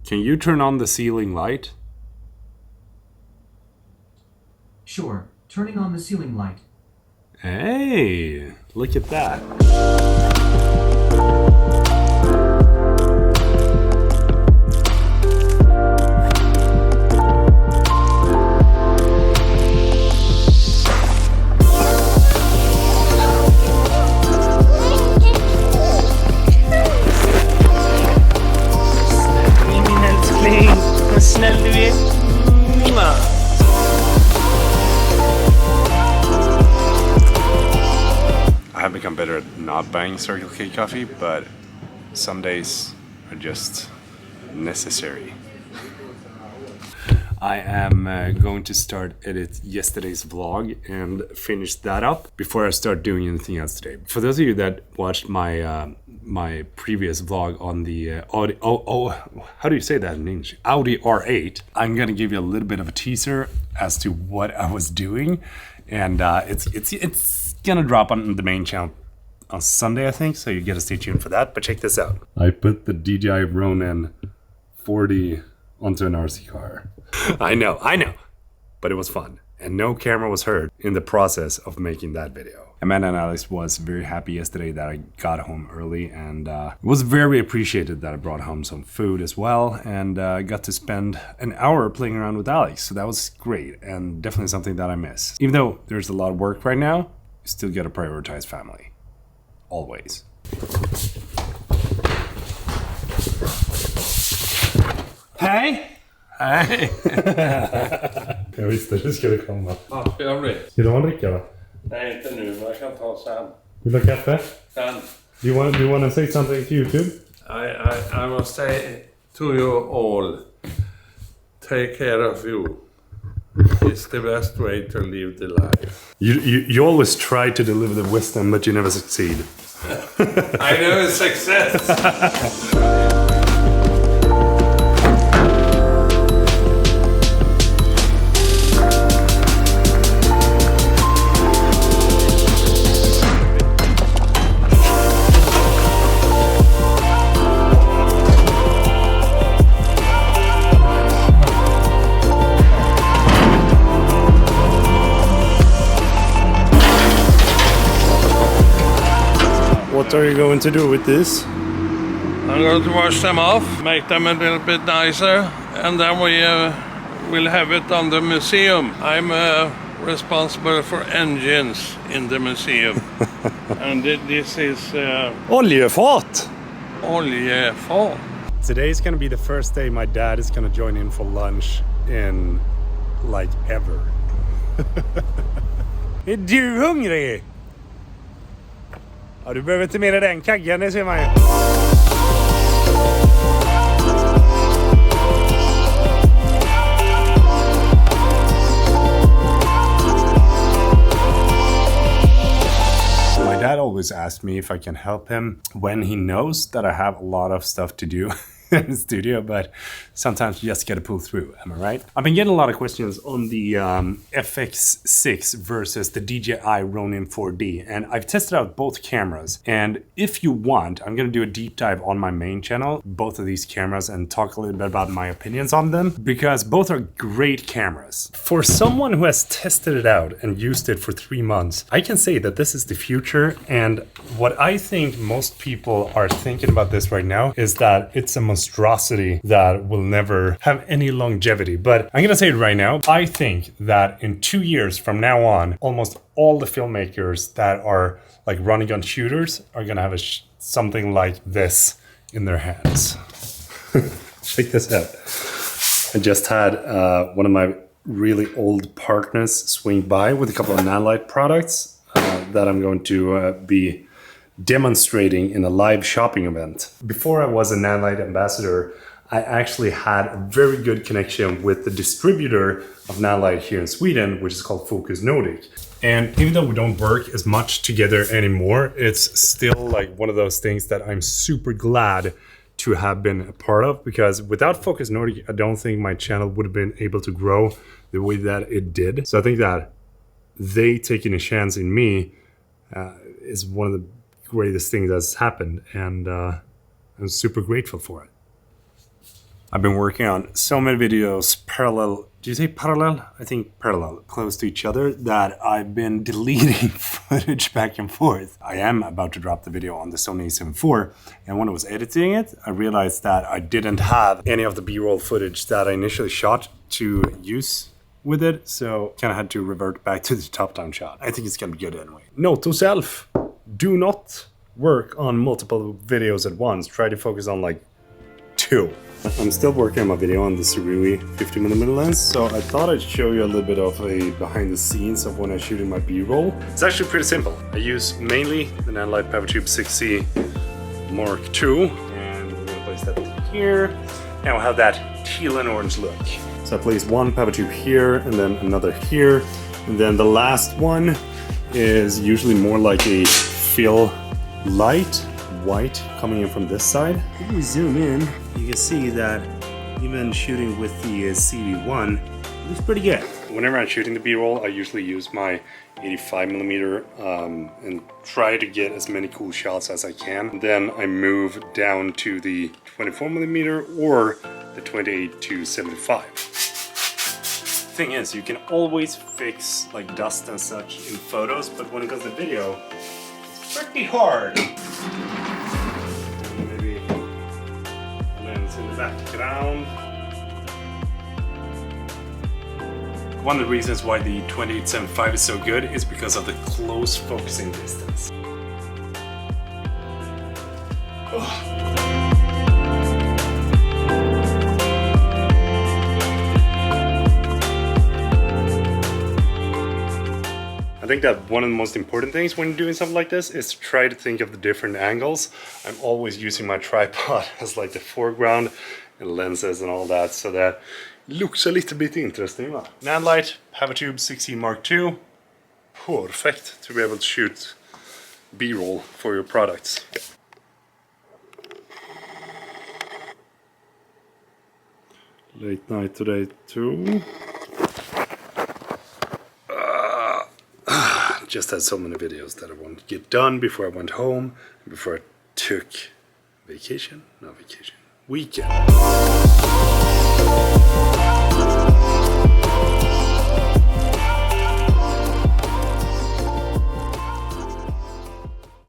Can you turn on the ceiling light? Sure, turning on the ceiling light. Hey, look at that. Min älskling, vad snäll du är. I have become better at not buying Circle K coffee, but some days are just necessary. I am going to start edit yesterday's vlog and finish that up before I start doing anything else today. For those of you that watched my my previous vlog on the Audi, how do you say that in English? Audi R8. I'm gonna give you a little bit of a teaser as to what I was doing, and it's gonna drop on the main channel on Sunday, I think. So you gotta stay tuned for that. But check this out. I put the DJI Ronin 40 onto an RC car. I know, but it was fun. And no camera was hurt in the process of making that video. Amanda and Alex was very happy yesterday that I got home early, and it was very appreciated that I brought home some food as well, and got to spend an hour playing around with Alex. So that was great, and definitely something that I miss. Even though there's a lot of work right now, you still gotta prioritize family. Always. Hej! Hej! Jag visste det skulle komma. Ja, ska jag bli? Ska du ha en dricka då? Nej, inte nu, men jag kan ta sen. Vill du ha kaffe? Sen. Do you want to say something to YouTube? I must say to you all, take care of you. It's the best way to live the life. You always try to deliver the wisdom, but you never succeed. I know success! What are you going to do with this? I'm going to wash them off, make them a little bit nicer, and then we will have it on the museum. I'm responsible for engines in the museum. And this is Oljefat! oljefat. Today's gonna be the first day my dad is gonna join in for lunch in like ever. Är du hungrig? Ja, du behöver inte mer den kaggen, det ser man ju. My dad always asks me if I can help him when he knows that I have a lot of stuff to do in the studio, but sometimes you just gotta pull through, am I right? I've been getting a lot of questions on the FX6 versus the DJI Ronin 4D, and I've tested out both cameras, and if you want, I'm gonna do a deep dive on my main channel, both of these cameras, and talk a little bit about my opinions on them, because both are great cameras. For someone who has tested it out and used it for 3 months, I can say that this is the future, and what I think most people are thinking about this right now is that it's a monstrosity that will never have any longevity. But I'm gonna say it right now, I think that in 2 years from now on, almost all the filmmakers that are like running on shooters are gonna have something like this in their hands. Check this out. I just had one of my really old partners swing by with a couple of Nanlite products that I'm going to be demonstrating in a live shopping event. Before I was a Nanlite ambassador, I actually had a very good connection with the distributor of Nanlite here in Sweden, which is called Focus Nordic. And even though we don't work as much together anymore, it's still like one of those things that I'm super glad to have been a part of, because without Focus Nordic, I don't think my channel would have been able to grow the way that it did. So I think that they taking a chance in me is one of the greatest things that's happened, and I'm super grateful for it. I've been working on so many videos parallel. Do you say parallel? I think parallel, close to each other, that I've been deleting footage back and forth. I am about to drop the video on the Sony a7 IV, and when I was editing it, I realized that I didn't have any of the B-roll footage that I initially shot to use with it, so kind of had to revert back to the top-down shot. I think it's gonna be good anyway. Note to self, do not work on multiple videos at once. Try to focus on like 2. I'm still working on my video on the Surui 50mm lens, so I thought I'd show you a little bit of a behind the scenes of when I'm shooting my B-roll. It's actually pretty simple. I use mainly the Nanlite PowerTube 6C Mark II, and we're gonna place that here, and we'll have that teal and orange look. So I place one PowerTube here, and then another here, and then the last one is usually more like a fill light, white, coming in from this side. If we zoom in, you can see that even shooting with the CV1, it looks pretty good. Whenever I'm shooting the B-roll, I usually use my 85mm and try to get as many cool shots as I can. Then I move down to the 24mm or the 28-75. Thing is, you can always fix like dust and such in photos, but when it comes to video, it's pretty hard. Maybe lens in the background. One of the reasons why the 28-75 is so good is because of the close focusing distance. I think that one of the most important things when doing something like this is to try to think of the different angles. I'm always using my tripod as like the foreground and lenses and all that, so that looks a little bit interesting. Nanlite PowerTube 6C Mark II, perfect to be able to shoot B-roll for your products. Late night today too. Just had so many videos that I wanted to get done before I went home, before I took vacation, not vacation, weekend.